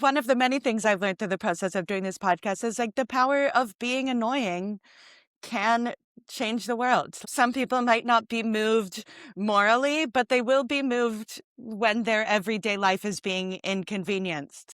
One of the many things I've learned through the process of doing this podcast is like the power of being annoying can change the world. Some people might not be moved morally, but they will be moved when their everyday life is being inconvenienced.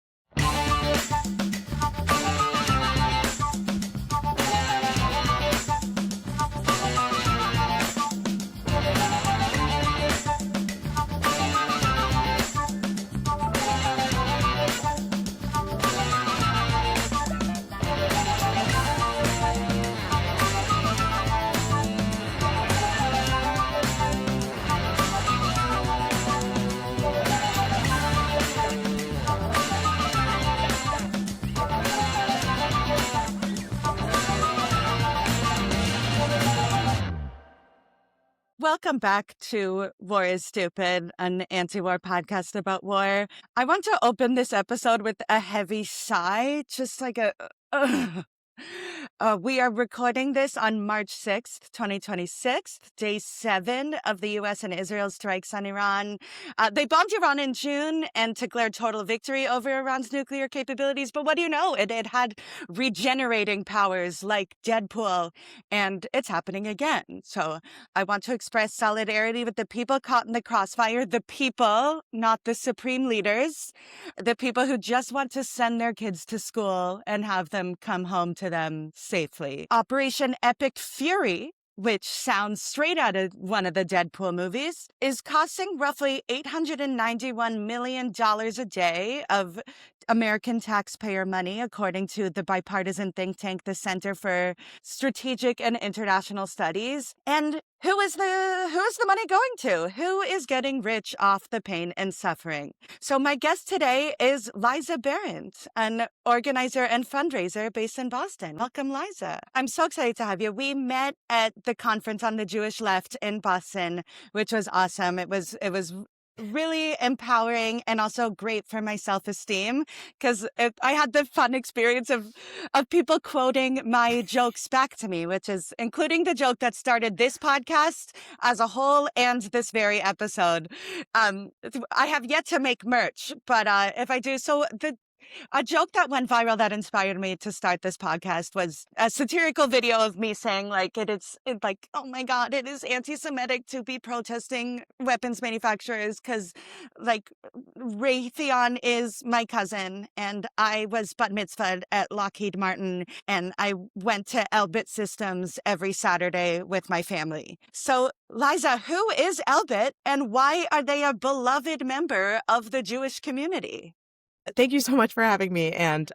Welcome back to War is Stupid, an anti-war podcast about war. I want to open this episode with a heavy sigh, just like a... we are recording this on March 6th, 2026, day 7 of the U.S. and Israel strikes on Iran. They bombed Iran in June and declared total victory over Iran's nuclear capabilities. But what do you know? It had regenerating powers like Deadpool, and it's happening again. So I want to express solidarity with the people caught in the crossfire, the people, not the supreme leaders, the people who just want to send their kids to school and have them come home to them safely. Operation Epic Fury, which sounds straight out of one of the Deadpool movies, is costing roughly $891 million a day of American taxpayer money, according to the bipartisan think tank, the Center for Strategic and International Studies. And who is the money going to? Who is getting rich off the pain and suffering? So my guest today is Liza Behrendt, an organizer and fundraiser based in Boston. Welcome, Liza. I'm so excited to have you. We met at the conference on the Jewish left in Boston, which was awesome. It was really empowering and also great for my self-esteem because I had the fun experience of people quoting my jokes back to me, which is including the joke that started this podcast as a whole and this very episode. I have yet to make merch, but if I do, a joke that went viral that inspired me to start this podcast was a satirical video of me saying, like, it's like, oh my God, it is anti-Semitic to be protesting weapons manufacturers because, like, Raytheon is my cousin and I was bat mitzvahed at Lockheed Martin and I went to Elbit Systems every Saturday with my family. So, Liza, who is Elbit and why are they a beloved member of the Jewish community? Thank you so much for having me. And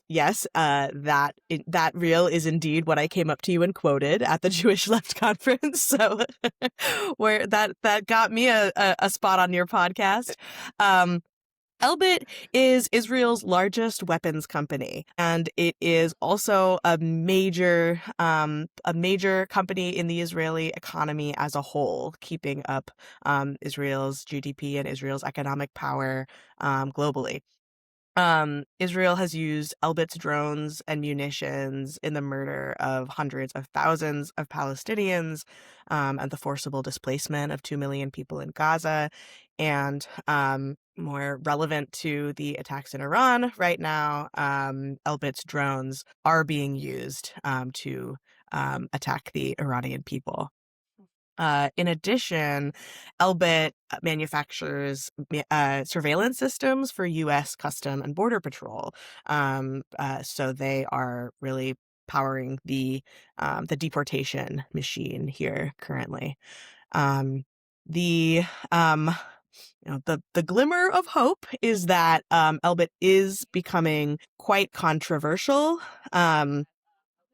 yes, that reel is indeed what I came up to you and quoted at the Jewish Left Conference. So where that got me a spot on your podcast. Elbit is Israel's largest weapons company, and it is also a major company in the Israeli economy as a whole, keeping up Israel's GDP and Israel's economic power globally. Israel has used Elbit's drones and munitions in the murder of hundreds of thousands of Palestinians, and the forcible displacement of 2 million people in Gaza. And more relevant to the attacks in Iran right now, Elbit's drones are being used to attack the Iranian people. In addition, Elbit manufactures surveillance systems for U.S. Custom and Border Patrol. So they are really powering the deportation machine here currently. The glimmer of hope is that Elbit is becoming quite controversial.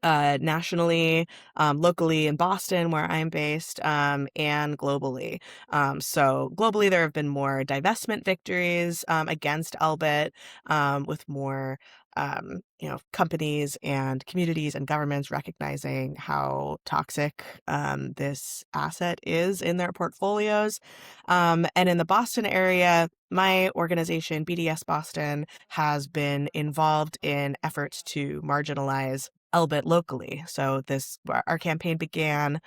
Nationally, locally in Boston, where I'm based, and globally. So globally, there have been more divestment victories against Elbit, with more companies and communities and governments recognizing how toxic this asset is in their portfolios. And in the Boston area, my organization, BDS Boston, has been involved in efforts to marginalize Elbit locally. So our campaign began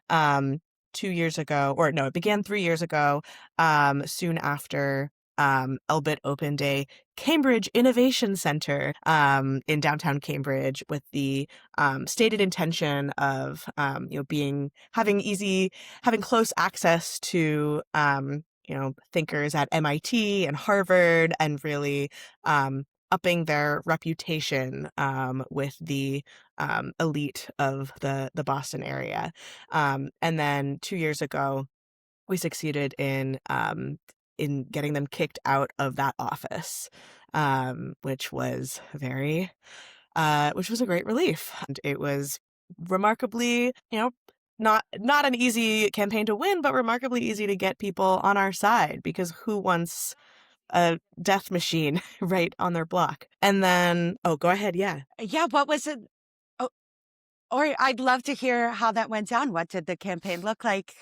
2 years ago, or no, it began 3 years ago, soon after Elbit opened a Cambridge Innovation Center in downtown Cambridge with the stated intention of having close access to thinkers at MIT and Harvard, and really upping their reputation with the elite of the Boston area. And then 2 years ago, we succeeded in getting them kicked out of that office, which was which was a great relief. And it was remarkably, not an easy campaign to win, but remarkably easy to get people on our side, because who wants a death machine right on their block? And then, oh, go ahead. Yeah. Yeah, what was it? Oh, or I'd love to hear how that went down. What did the campaign look like?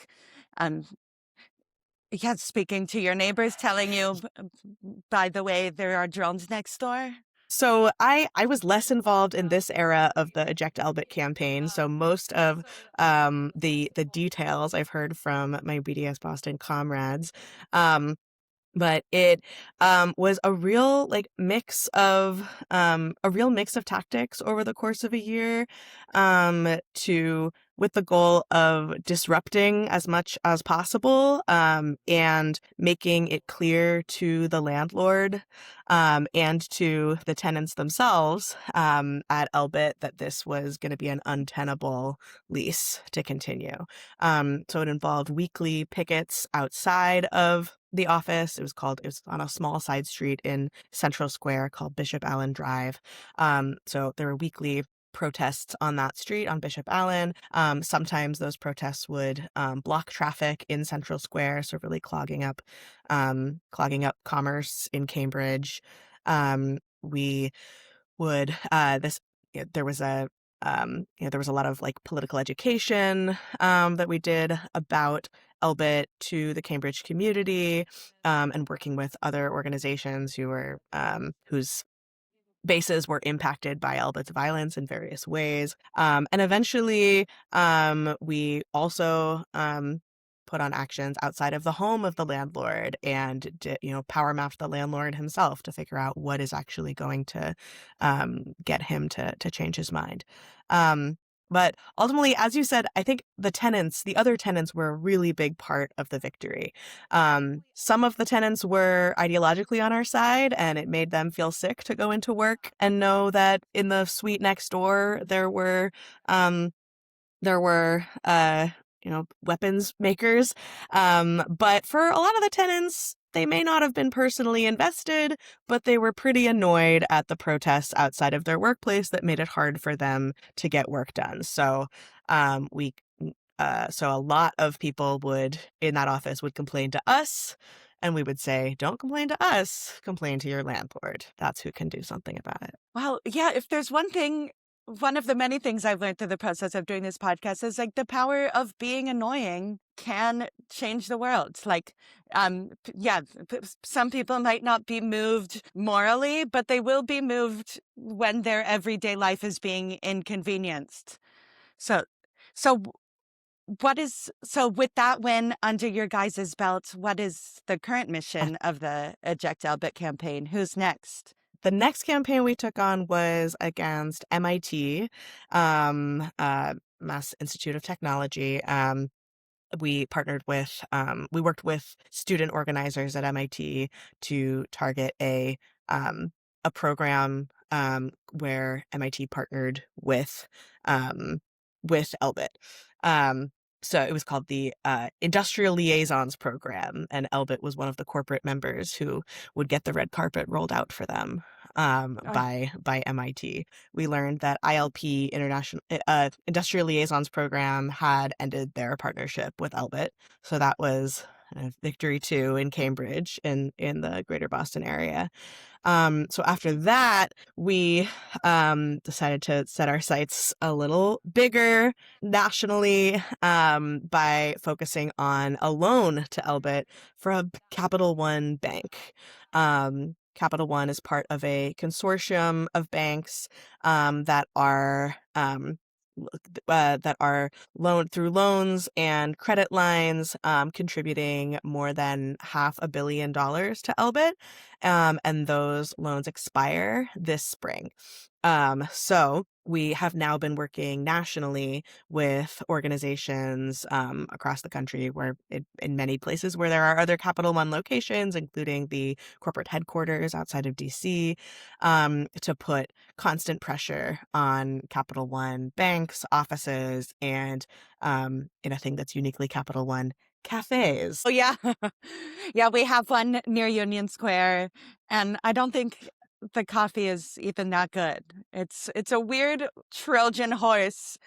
Um, yeah, speaking to your neighbors, telling you, by the way, there are drones next door. So I was less involved in this era of the Eject Elbit campaign. So most of the details I've heard from my BDS Boston comrades. But it was a real mix of tactics over the course of a year, with the goal of disrupting as much as possible, and making it clear to the landlord and to the tenants themselves at Elbit that this was going to be an untenable lease to continue. So it involved weekly pickets outside of the office. It was on a small side street in Central Square called Bishop Allen Drive. So there were weekly protests on that street on Bishop Allen. Sometimes those protests would block traffic in Central Square, so really clogging up commerce in Cambridge. We would there was a there was a lot of political education that we did about Elbit to the Cambridge community, and working with other organizations whose bases were impacted by Elbit's violence in various ways. And eventually, we also put on actions outside of the home of the landlord, and power mapped the landlord himself to figure out what is actually going to get him to change his mind. But ultimately, as you said, I think the other tenants were a really big part of the victory. Some of the tenants were ideologically on our side, and it made them feel sick to go into work and know that in the suite next door there were weapons makers. But for a lot of the tenants, they may not have been personally invested, but they were pretty annoyed at the protests outside of their workplace that made it hard for them to get work done. So so a lot of people in that office would complain to us, and we would say, don't complain to us, complain to your landlord. That's who can do something about it. Well, yeah, if there's one of the many things I've learned through the process of doing this podcast is the power of being annoying can change the world. Some people might not be moved morally, but they will be moved when their everyday life is being inconvenienced. So with that win under your guys' belt, what is the current mission of the Eject Elbit campaign? Who's next? The next campaign we took on was against MIT, Mass Institute of Technology. We worked with student organizers at MIT to target a program where MIT partnered with Elbit. So it was called the Industrial Liaisons Program, and Elbit was one of the corporate members who would get the red carpet rolled out for them by MIT. We learned that ILP Industrial Liaisons Program had ended their partnership with Elbit, so that was a victory too in Cambridge in the greater Boston area. So after that, we decided to set our sights a little bigger nationally by focusing on a loan to Elbit for a Capital One bank. Capital One is part of a consortium of banks that are that are loaned through loans and credit lines, contributing more than $500 million to Elbit, and those loans expire this spring. So we have now been working nationally with organizations across the country, in many places where there are other Capital One locations, including the corporate headquarters outside of DC, to put constant pressure on Capital One banks, offices, and in a thing that's uniquely Capital One, cafes. Oh, yeah. Yeah, we have one near Union Square, and I don't think the coffee is even that good. It's a weird Trojan horse.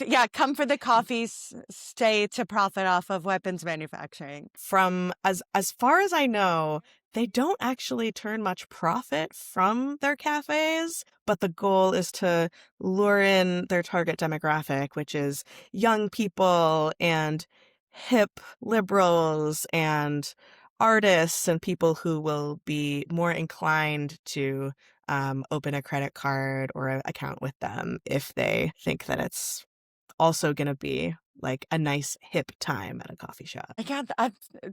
Yeah, come for the coffee, stay to profit off of weapons manufacturing. From as far as I know, they don't actually turn much profit from their cafes, but the goal is to lure in their target demographic, which is young people and hip liberals and artists and people who will be more inclined to open a credit card or an account with them if they think that it's also going to be like a nice hip time at a coffee shop. Again,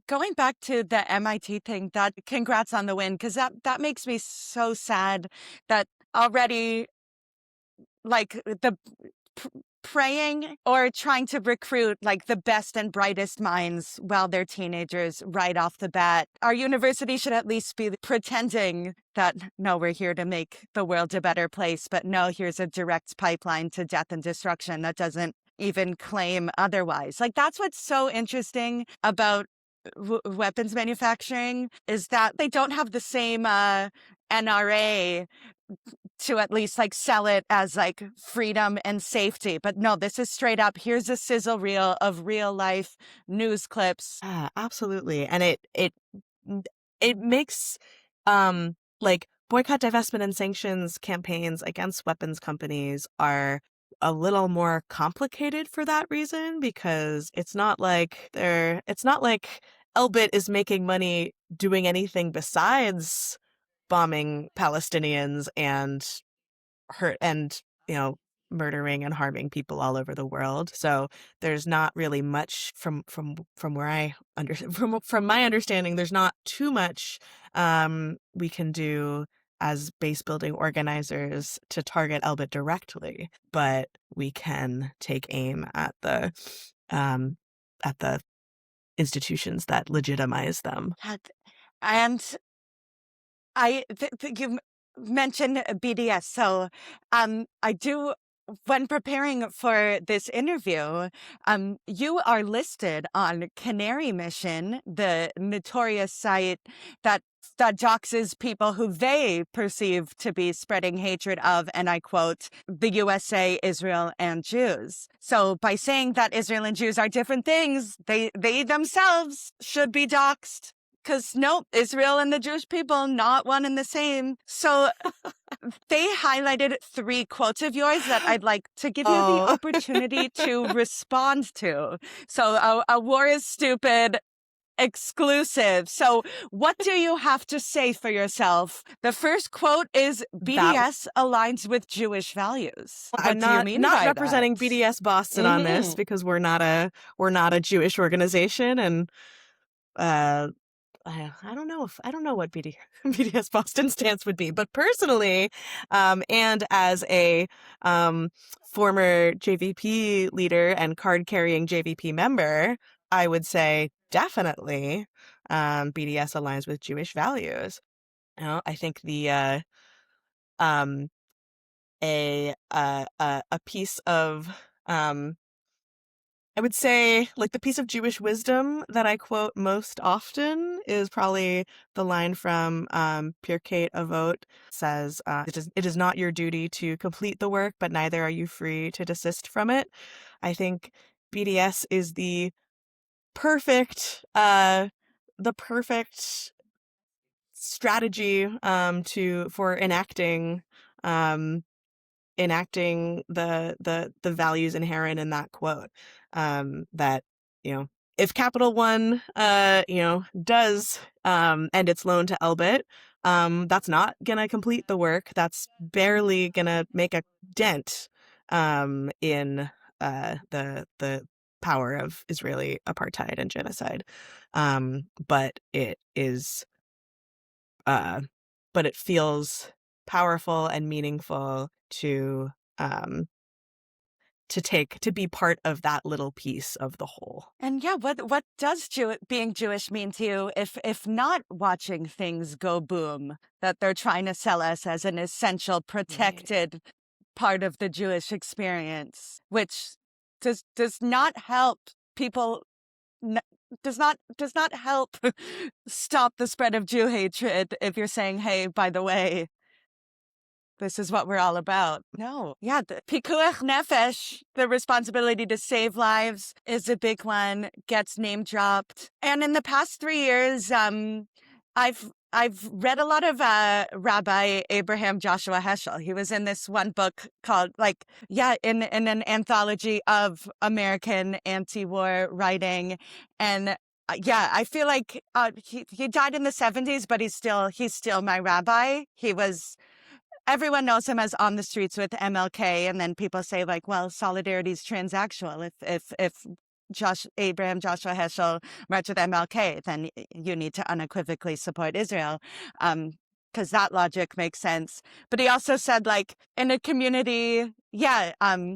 going back to the MIT thing, that congrats on the win, because that makes me so sad that already, like, the praying or trying to recruit like the best and brightest minds while they're teenagers right off the bat. Our university should at least be pretending that, no, we're here to make the world a better place, but no, here's a direct pipeline to death and destruction that doesn't even claim otherwise. Like, that's what's so interesting about weapons manufacturing, is that they don't have the same NRA to at least like sell it as like freedom and safety. But no, this is straight up, here's a sizzle reel of real life news clips. Absolutely. And it makes like boycott, divestment, and sanctions campaigns against weapons companies are a little more complicated for that reason, because it's not like Elbit is making money doing anything besides bombing Palestinians and murdering and harming people all over the world. So there's not really much from where I from my understanding, there's not too much we can do as base building organizers to target Elbit directly, but we can take aim at the institutions that legitimize them. And you mentioned BDS, so I do. When preparing for this interview, you are listed on Canary Mission, the notorious site that doxes people who they perceive to be spreading hatred of, and I quote, the USA, Israel, and Jews. So by saying that Israel and Jews are different things, they themselves should be doxed. Because no, Israel and the Jewish people, not one and the same. So they highlighted 3 quotes of yours that I'd like to give you the opportunity to respond to. So a war is stupid exclusive. So what do you have to say for yourself? The first quote is, BDS aligns with Jewish values. I'm not representing that? BDS Boston on this, because we're not a Jewish organization, and I don't know what BDS Boston stance would be, but personally, and as a former JVP leader and card-carrying JVP member, I would say definitely BDS aligns with Jewish values. I think the a piece of I would say, like, the piece of Jewish wisdom that I quote most often is probably the line from Pirkei Avot. Says, it is not your duty to complete the work, but neither are you free to desist from it. I think BDS is the perfect strategy for enacting the values inherent in that quote, that if Capital One does end its loan to Elbit, that's not gonna complete the work. That's barely gonna make a dent in the power of Israeli apartheid and genocide. But it is but it feels powerful and meaningful um to be part of that little piece of the whole. And yeah, what does being Jewish mean to you if not watching things go boom that they're trying to sell us as an essential protected part of the Jewish experience, which does not help people does not help stop the spread of Jew hatred if you're saying, hey, by the way, this is what we're all about. No. Yeah, the pikuach nefesh, the responsibility to save lives, is a big one, gets name dropped. And in the past 3 years, I've read a lot of Rabbi Abraham Joshua Heschel. He was in this one book called, in an anthology of American anti-war writing. And I feel like he died in the 70s, but he's still my rabbi. Everyone knows him as on the streets with MLK, and then people say like, well, solidarity is transactional. If Abraham Joshua Heschel marched with MLK, then you need to unequivocally support Israel, because that logic makes sense. But he also said, like, in a community,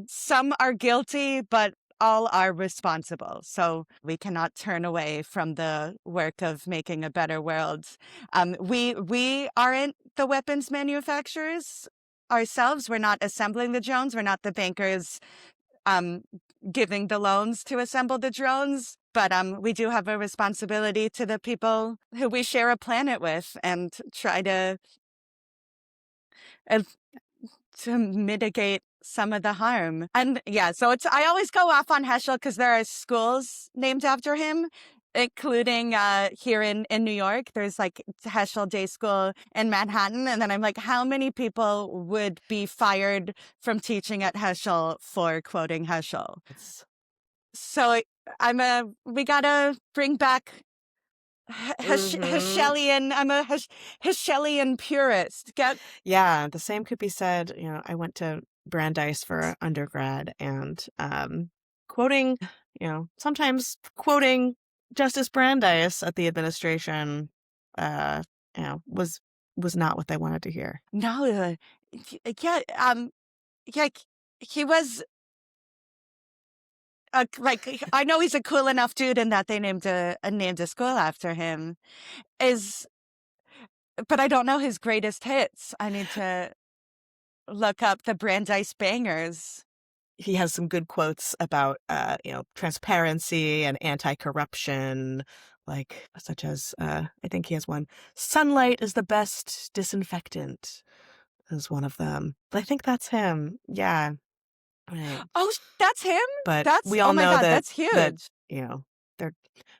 some are guilty, but all are responsible. So we cannot turn away from the work of making a better world. We aren't the weapons manufacturers ourselves. We're not assembling the drones. We're not the bankers giving the loans to assemble the drones. But we do have a responsibility to the people who we share a planet with and try to mitigate some of the harm. And so I always go off on Heschel because there are schools named after him, including here in New York. There's like Heschel Day School in Manhattan. And then I'm like, how many people would be fired from teaching at Heschel for quoting Heschel? So we gotta bring back Heschelian. I'm a Heschelian purist. Yeah, the same could be said. I went to Brandeis for undergrad, and sometimes quoting Justice Brandeis at the administration, was not what they wanted to hear. No, he was. I know he's a cool enough dude, and that they named a school after him. But I don't know his greatest hits. I need to look up the Brandeis bangers. He has some good quotes about transparency and anti-corruption, such as I think he has one. Sunlight is the best disinfectant, is one of them. But I think that's him. Yeah. Right. Oh, that's him? But we all know that's huge. That,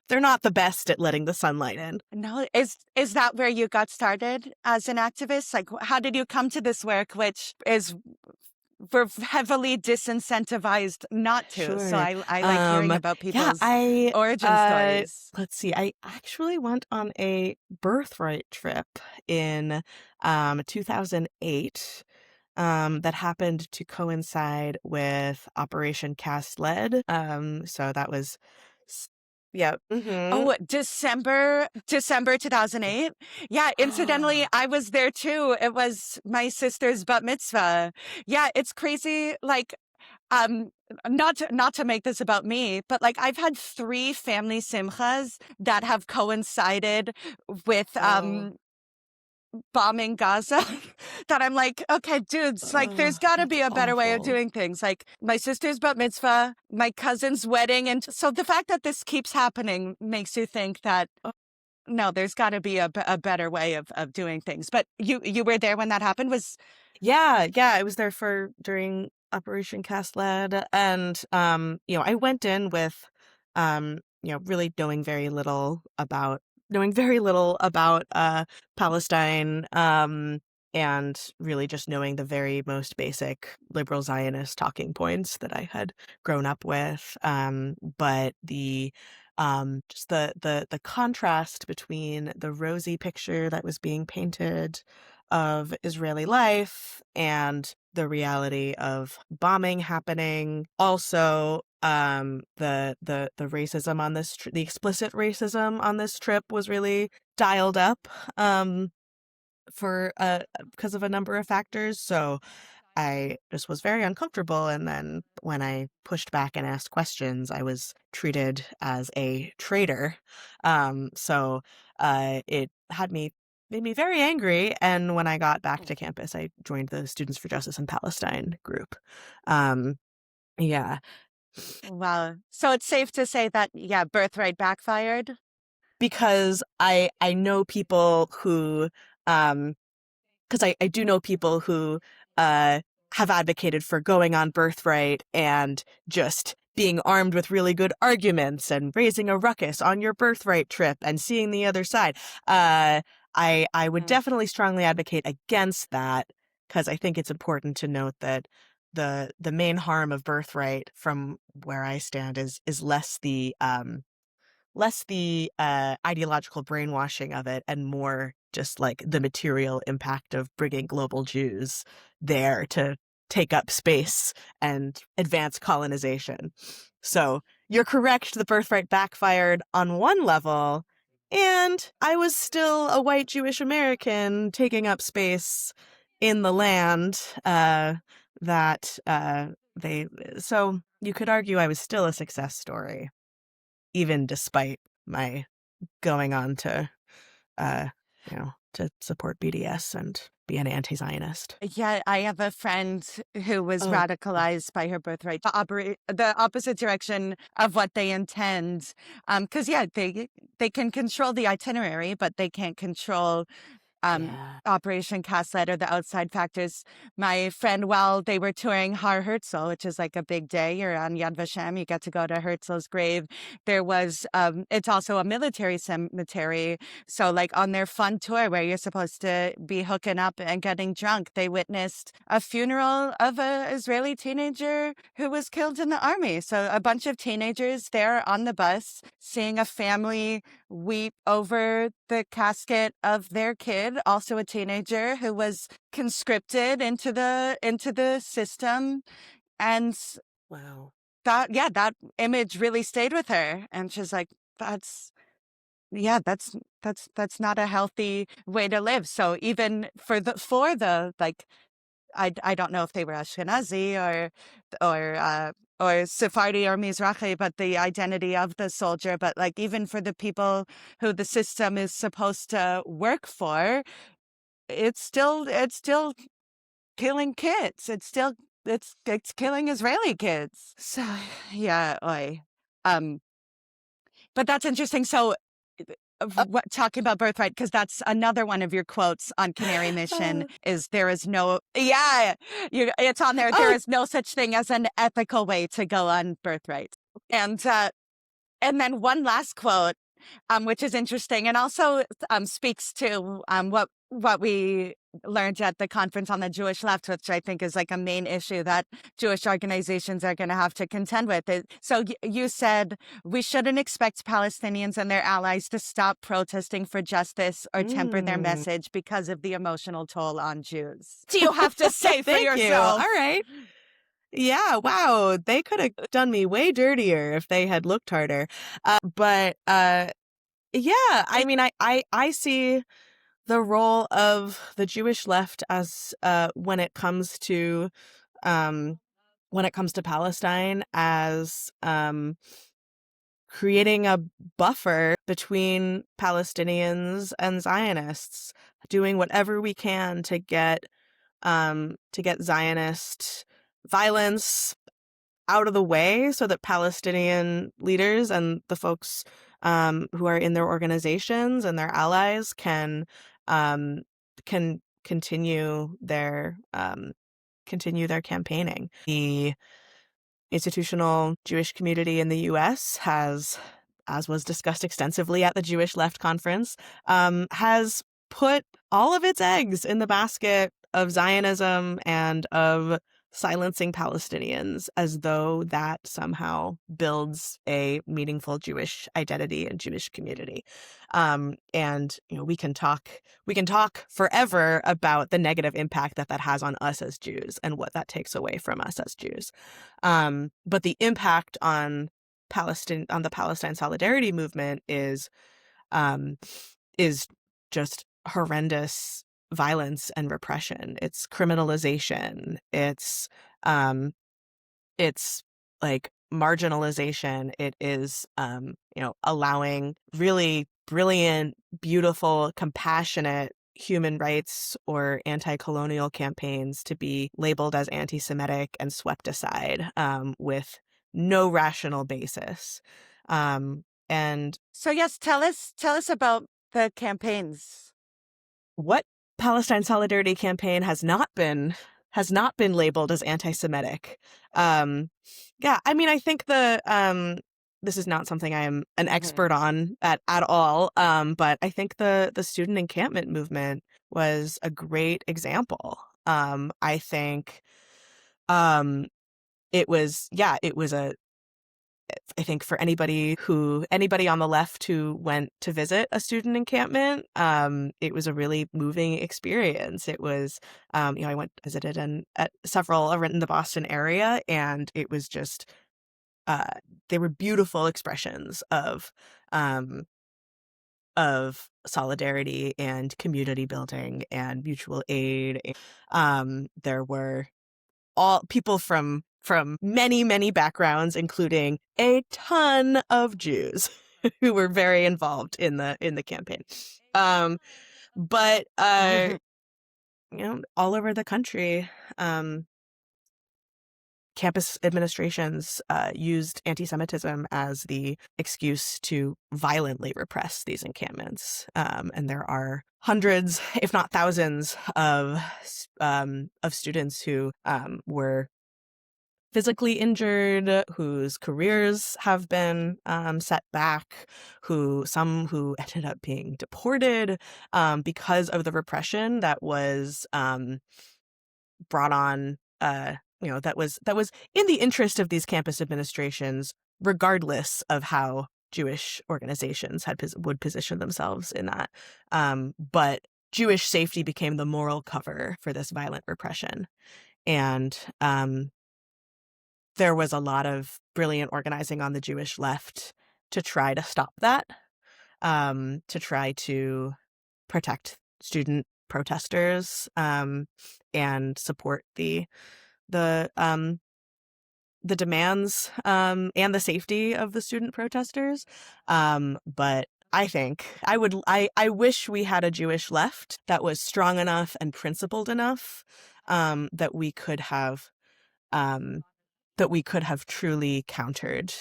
they're not the best at letting the sunlight in. No, is that where you got started as an activist? Like, how did you come to this work, which we're heavily disincentivized not to? Sure. So I like hearing about people's origin stories. Let's see. I actually went on a Birthright trip in 2008. That happened to coincide with Operation Cast Lead. So that was, Oh, December 2008. Yeah, incidentally, I was there too. It was my sister's bat mitzvah. Yeah, it's crazy. Like, not to make this about me, but like I've had 3 family simchas that have coincided with bombing Gaza that I'm like, okay, dudes, like there's got to be a better way of doing things. Like my sister's bat mitzvah, my cousin's wedding. And so the fact that this keeps happening makes you think that, no, there's got to be a better way of doing things. But you were there when that happened? Yeah, I was there during Operation Cast Lead. And, I went in with, really knowing very little about Palestine, and really just knowing the very most basic liberal Zionist talking points that I had grown up with. But just the contrast between the rosy picture that was being painted of Israeli life and the reality of bombing happening. Also, the racism on this the explicit racism on this trip was really dialed up for because of a number of factors. So I just was very uncomfortable, and then when I pushed back and asked questions, I was treated as a traitor. So it made me very angry, and when I got back to campus, I joined the Students for Justice in Palestine group. Yeah, Wow. So it's safe to say that, yeah, Birthright backfired? because I know people who because I do know people who have advocated for going on Birthright and just being armed with really good arguments and raising a ruckus on your Birthright trip and seeing the other side. I would definitely strongly advocate against that, because I think it's important to note that the main harm of Birthright, from where I stand, is less the ideological brainwashing of it and more just like the material impact of bringing global Jews there to take up space and advance colonization. So you're correct, the Birthright backfired on one level, and I was still a white Jewish American taking up space in the land that they. So you could argue I was still a success story, even despite my going on to, to support BDS and be an anti-Zionist. Yeah, I have a friend who was Oh, radicalized by her birthright to operate the opposite direction of what they intend. Because yeah, they can control the itinerary, but they can't control yeah. Operation Cast or the outside factors. My friend, while they were touring Har Herzl, which is like a big day, you're on Yad Vashem, you get to go to Herzl's grave. There was, it's also a military cemetery. So like on their fun tour where you're supposed to be hooking up and getting drunk, they witnessed a funeral of an Israeli teenager who was killed in the army. So a bunch of teenagers there on the bus, seeing a family weep over the casket of their kid, also a teenager who was conscripted into the system. And Wow. that image really stayed with her. And she's like, that's that's not a healthy way to live. So even for the like, I don't know if they were Ashkenazi or Sephardi or Mizrahi, but the identity of the soldier. But like even for the people who the system is supposed to work for, it's still killing kids. It's killing Israeli kids. So yeah, but that's interesting. So talking about Birthright, because that's another one of your quotes on Canary Mission is there is no, it's on there. There is no such thing as an ethical way to go on Birthright. And then one last quote, which is interesting and also speaks to what we learned at the conference on the Jewish left, which I think is like a main issue that Jewish organizations are going to have to contend with. So you said we shouldn't expect Palestinians and their allies to stop protesting for justice or temper their message because of the emotional toll on Jews. Do you have to say for yourself? You. All right. Yeah, wow. They could have done me way dirtier if they had looked harder. But yeah, I mean, I see the role of the Jewish left as when it comes to Palestine as creating a buffer between Palestinians and Zionists, doing whatever we can to get Zionist violence out of the way so that Palestinian leaders and the folks who are in their organizations and their allies can continue their campaigning. The institutional Jewish community in the U.S. has, as was discussed extensively at the Jewish Left Conference, has put all of its eggs in the basket of Zionism and of silencing Palestinians as though that somehow builds a meaningful Jewish identity and Jewish community. And we can talk forever about the negative impact that has on us as Jews and what that takes away from us as Jews. But the impact on the Palestine solidarity movement is just horrendous violence and repression. It's criminalization. It's like marginalization. It is allowing really brilliant, beautiful, compassionate human rights or anti-colonial campaigns to be labeled as anti-Semitic and swept aside with no rational basis. And So yes, tell us about the campaigns. what Palestine Solidarity Campaign has not been labeled as anti-Semitic. Yeah, I mean, I think this is not something I am an expert on at all. But I think the student encampment movement was a great example. I think I think for anybody on the left who went to visit a student encampment, it was a really moving experience. It was, I visited at several in the Boston area, and it was just, they were beautiful expressions of solidarity and community building and mutual aid. There were all people from many, many backgrounds, including a ton of Jews who were very involved in the campaign. But all over the country, campus administrations used anti-Semitism as the excuse to violently repress these encampments. And there are hundreds, if not thousands, of students who were physically injured, whose careers have been set back, some who ended up being deported because of the repression that was brought on. That was in the interest of these campus administrations, regardless of how Jewish organizations would position themselves in that. But Jewish safety became the moral cover for this violent repression, and there was a lot of brilliant organizing on the Jewish left to try to stop that, to try to protect student protesters and support the demands and the safety of the student protesters. But I think I wish we had a Jewish left that was strong enough and principled enough that we could have truly countered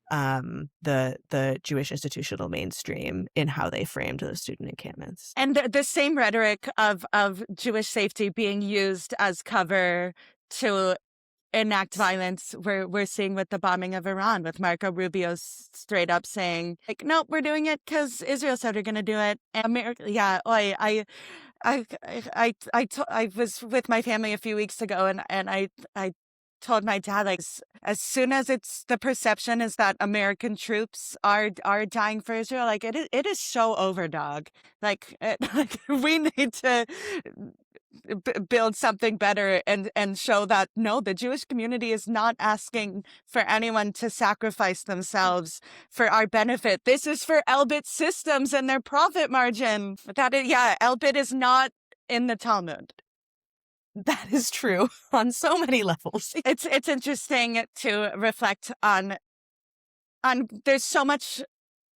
the Jewish institutional mainstream in how they framed the student encampments. And the same rhetoric of Jewish safety being used as cover to enact violence we're seeing with the bombing of Iran, with Marco Rubio straight up saying, like, no, we're doing it because Israel said we're going to do it. And America, yeah, I was with my family a few weeks ago, and I told my dad, like, as soon as it's the perception is that American troops are dying for Israel, like, it is so over, dog. Like, we need to build something better and show that no, the Jewish community is not asking for anyone to sacrifice themselves for our benefit. This is for Elbit Systems and their profit margin. Elbit is not in the Talmud. That is true on so many levels. It's interesting to reflect on there's so much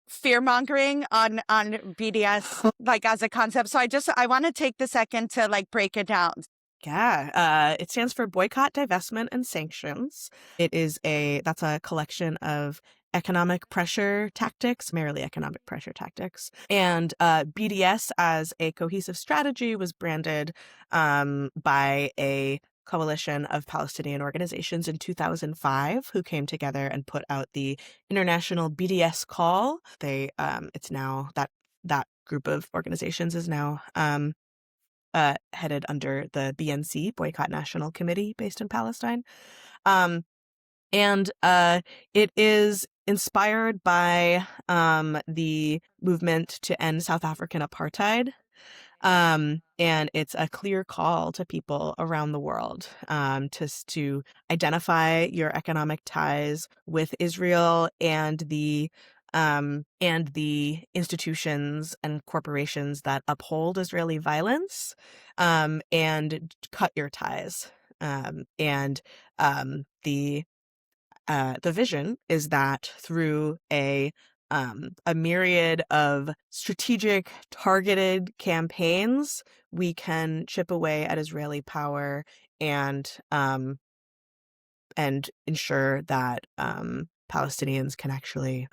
fear-mongering on BDS like as a concept. So I want to take the second to like break it down. Yeah, it stands for Boycott, Divestment, and Sanctions. That's a collection of economic pressure tactics, merely economic pressure tactics. And BDS as a cohesive strategy was branded by a coalition of Palestinian organizations in 2005 who came together and put out the International BDS Call. It's now that group of organizations is now headed under the BNC, Boycott National Committee, based in Palestine. And it is inspired by the movement to end South African apartheid. And it's a clear call to people around the world to identify your economic ties with Israel and the institutions and corporations that uphold Israeli violence, and cut your ties. And the vision is that through a myriad of strategic, targeted campaigns, we can chip away at Israeli power and ensure that Palestinians can actually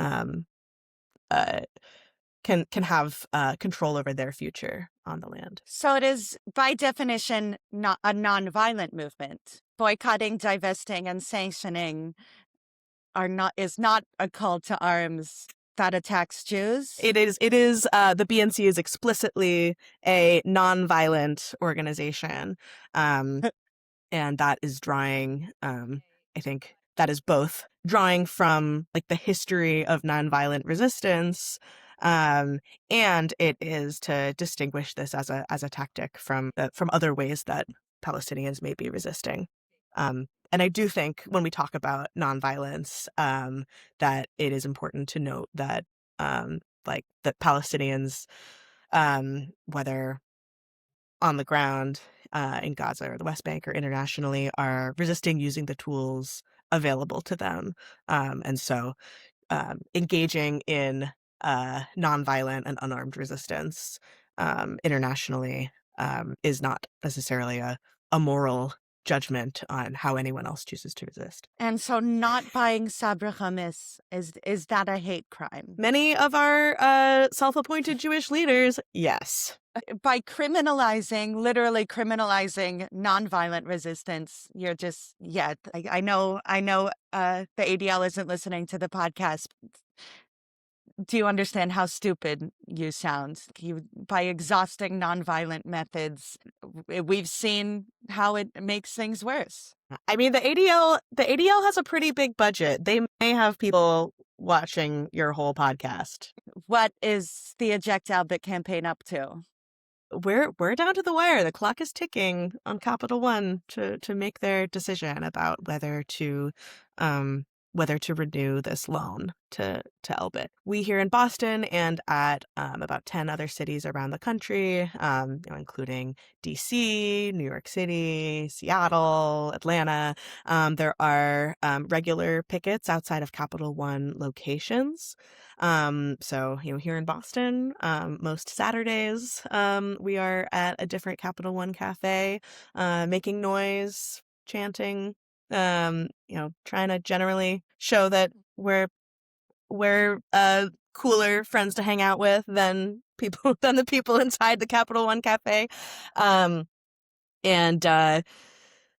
can have control over their future on the land. So it is, by definition, not a nonviolent movement. Boycotting, divesting, and sanctioning is not a call to arms that attacks Jews. It is. The BNC is explicitly a nonviolent organization, and that is drawing. I think that is both drawing from like the history of nonviolent resistance, and it is to distinguish this as a tactic from other ways that Palestinians may be resisting. And I do think when we talk about nonviolence, that it is important to note that that Palestinians, whether on the ground in Gaza or the West Bank or internationally, are resisting using the tools available to them. And so engaging in nonviolent and unarmed resistance internationally is not necessarily a moral judgment on how anyone else chooses to resist. And so not buying Sabra hummus, is that a hate crime? Many of our self-appointed Jewish leaders, yes. By literally criminalizing nonviolent resistance, you're just, I know the ADL isn't listening to the podcast. Do you understand how stupid you sound? By exhausting nonviolent methods, we've seen how it makes things worse. I mean, the ADL has a pretty big budget. They may have people watching your whole podcast. What is the Eject Elbit campaign up to? We're down to the wire. The clock is ticking on Capital One to make their decision about whether to renew this loan to Elbit. We here in Boston and at about 10 other cities around the country, including DC, New York City, Seattle, Atlanta. There are regular pickets outside of Capital One locations. So, here in Boston, most Saturdays, we are at a different Capital One cafe, making noise, chanting, trying to generally show that we're cooler friends to hang out with than the people inside the Capital One cafe.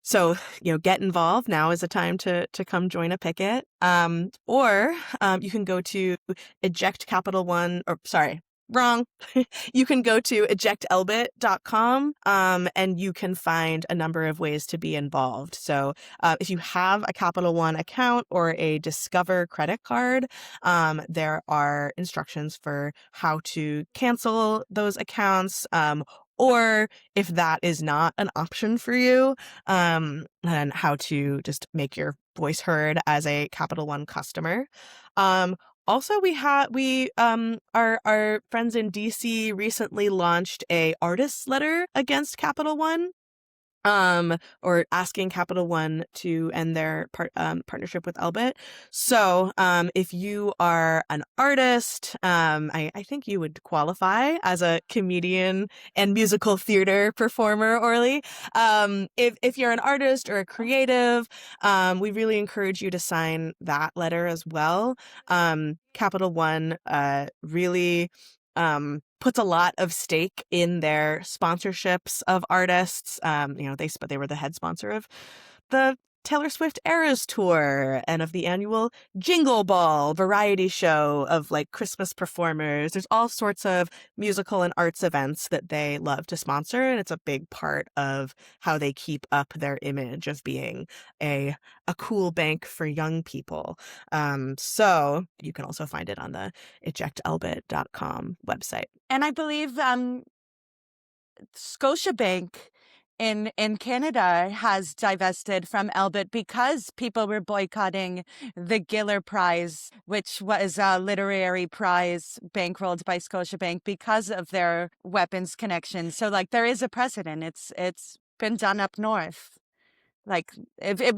So, get involved. Now is the time to come join a picket. Or you can go to Eject Capital One, or sorry, wrong. You can go to ejectelbit.com, and you can find a number of ways to be involved. So if you have a Capital One account or a Discover credit card, there are instructions for how to cancel those accounts, or if that is not an option for you, and how to just make your voice heard as a Capital One customer. Also, our friends in DC recently launched a artist's letter against Capital One, or asking Capital One to end their partnership with Elbit. So, if you are an artist, I think you would qualify as a comedian and musical theater performer, Orli. If you're an artist or a creative, we really encourage you to sign that letter as well. Capital One really puts a lot of stake in their sponsorships of artists. They were the head sponsor of the Taylor Swift Eras Tour and of the annual Jingle Ball variety show of like Christmas performers. There's all sorts of musical and arts events that they love to sponsor, and it's a big part of how they keep up their image of being a cool bank for young people. So you can also find it on the ejectelbit.com website. And I believe Scotiabank in Canada has divested from Elbit because people were boycotting the Giller Prize, which was a literary prize bankrolled by Scotiabank because of their weapons connection. So like there is a precedent. It's been done up north. Like if it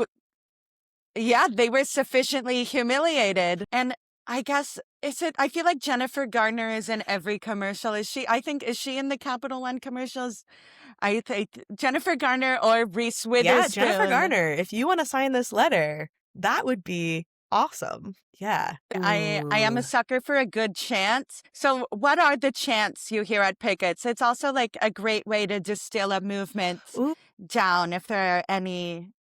yeah, they were sufficiently humiliated. And I guess I feel like Jennifer Garner is in every commercial. Is she in the Capital One commercials? I think Jennifer Garner or Reese Witherspoon. Yeah, Jennifer Garner, if you want to sign this letter, that would be awesome. Yeah. I am a sucker for a good chant. So what are the chants you hear at pickets? It's also like a great way to distill a movement down if there are any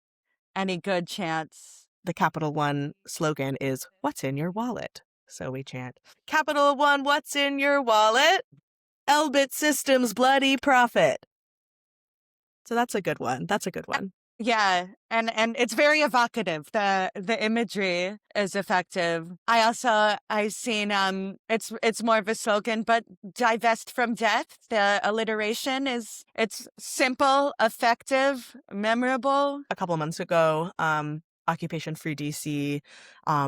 good chants. The Capital One slogan is, "What's in your wallet?" So we chant, "Capital One, what's in your wallet? Elbit Systems, bloody profit." So that's a good one. Yeah, and it's very evocative. The imagery is effective. I've seen it's more of a slogan, but divest from death. The alliteration it's simple, effective, memorable. A couple of months ago, Occupation Free DC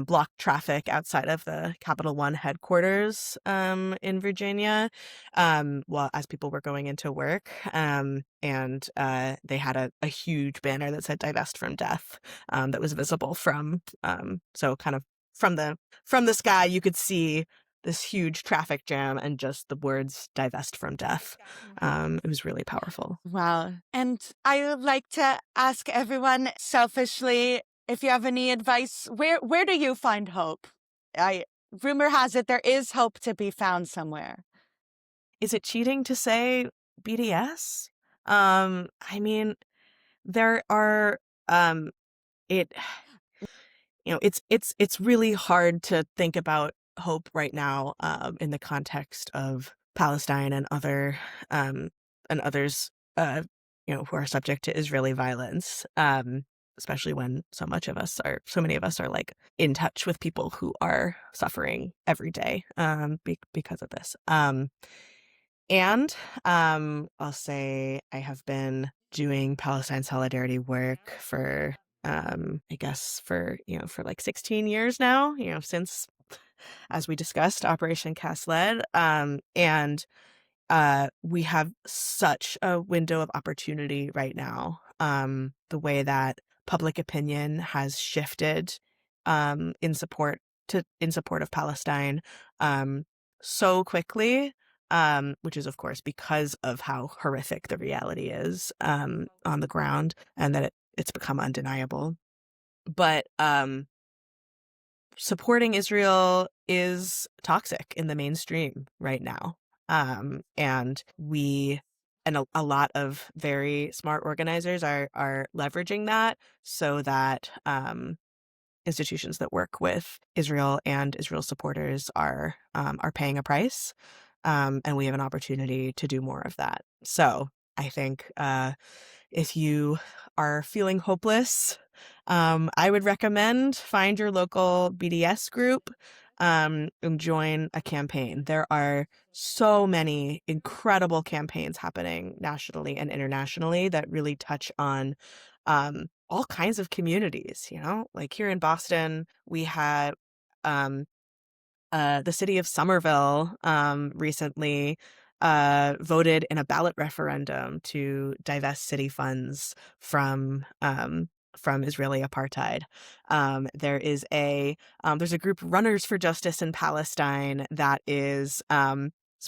blocked traffic outside of the Capital One headquarters in Virginia as people were going into work. And they had a huge banner that said "Divest from Death" that was visible from so kind of from the sky you could see this huge traffic jam and just the words "Divest from Death." It was really powerful. Wow. And I would like to ask everyone selfishly, if you have any advice, where do you find hope? Rumor has it there is hope to be found somewhere. Is it cheating to say BDS? I mean, there are it's really hard to think about hope right now in the context of Palestine and others who are subject to Israeli violence. Especially when so many of us are like in touch with people who are suffering every day because of this. And I'll say I have been doing Palestine solidarity work for I guess for like 16 years now, since, as we discussed, Operation Cast Lead. And we have such a window of opportunity right now. The way that public opinion has shifted in support of Palestine so quickly, which is of course because of how horrific the reality is on the ground, and that it's become undeniable. But supporting Israel is toxic in the mainstream right now. And a lot of very smart organizers are leveraging that so that institutions that work with Israel and Israel supporters are paying a price. And we have an opportunity to do more of that. So I think if you are feeling hopeless, I would recommend find your local BDS group and join a campaign. There are so many incredible campaigns happening nationally and internationally that really touch on all kinds of communities. Like here in Boston, we had the city of Somerville recently voted in a ballot referendum to divest city funds from Israeli apartheid. There's a group, Runners for Justice in Palestine, that is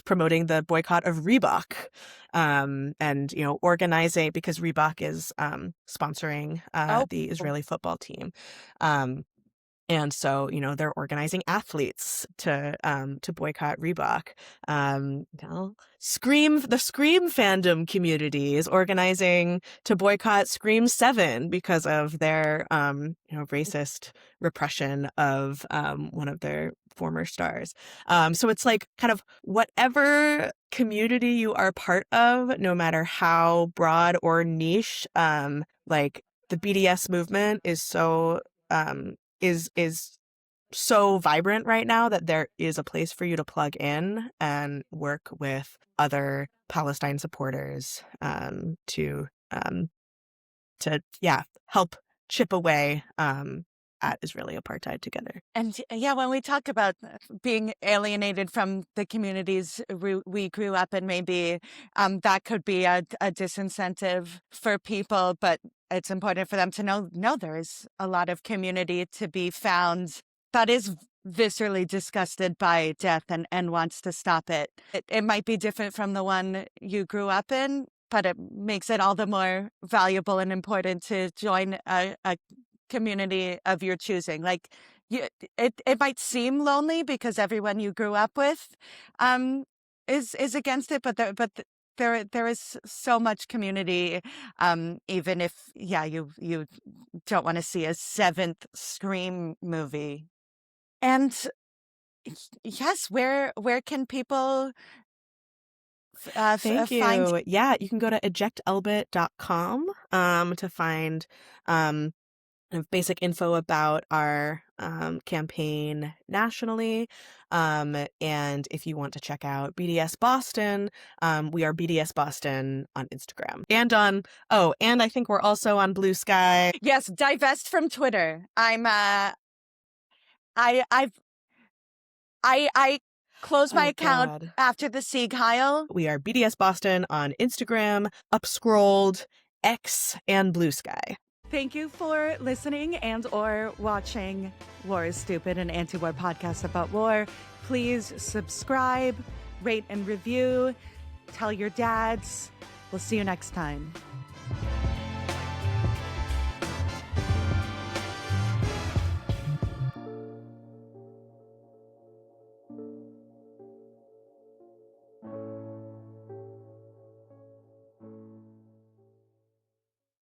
promoting the boycott of Reebok, and organizing, because Reebok is sponsoring the Israeli football team. And so, they're organizing athletes to boycott Reebok. The Scream fandom community is organizing to boycott Scream 7 because of their racist repression of one of their former stars. So it's like kind of whatever community you are part of, no matter how broad or niche, like the BDS movement is so is so vibrant right now that there is a place for you to plug in and work with other Palestine supporters to help chip away at Israeli apartheid together. And when we talk about being alienated from the communities we grew up in, maybe that could be a disincentive for people, but it's important for them to know, no, there is a lot of community to be found that is viscerally disgusted by death and wants to stop it. It might be different from the one you grew up in, but it makes it all the more valuable and important to join a community of your choosing. Like, it might seem lonely because everyone you grew up with is against it, but there is so much community, even if you don't want to see a 7th Scream movie. And yes, where can people Thank you. find? Yeah, you can go to ejectelbit.com to find kind of basic info about our campaign nationally. And if you want to check out BDS Boston, we are BDS Boston on Instagram and and I think we're also on Blue Sky. Yes, divest from Twitter. I closed my account after the Sieg Heil. We are BDS Boston on Instagram, Upscrolled, X, and Blue Sky. Thank you for listening and or watching War is Stupid, an anti-war podcast about war. Please subscribe, rate and review, tell your dads. We'll see you next time.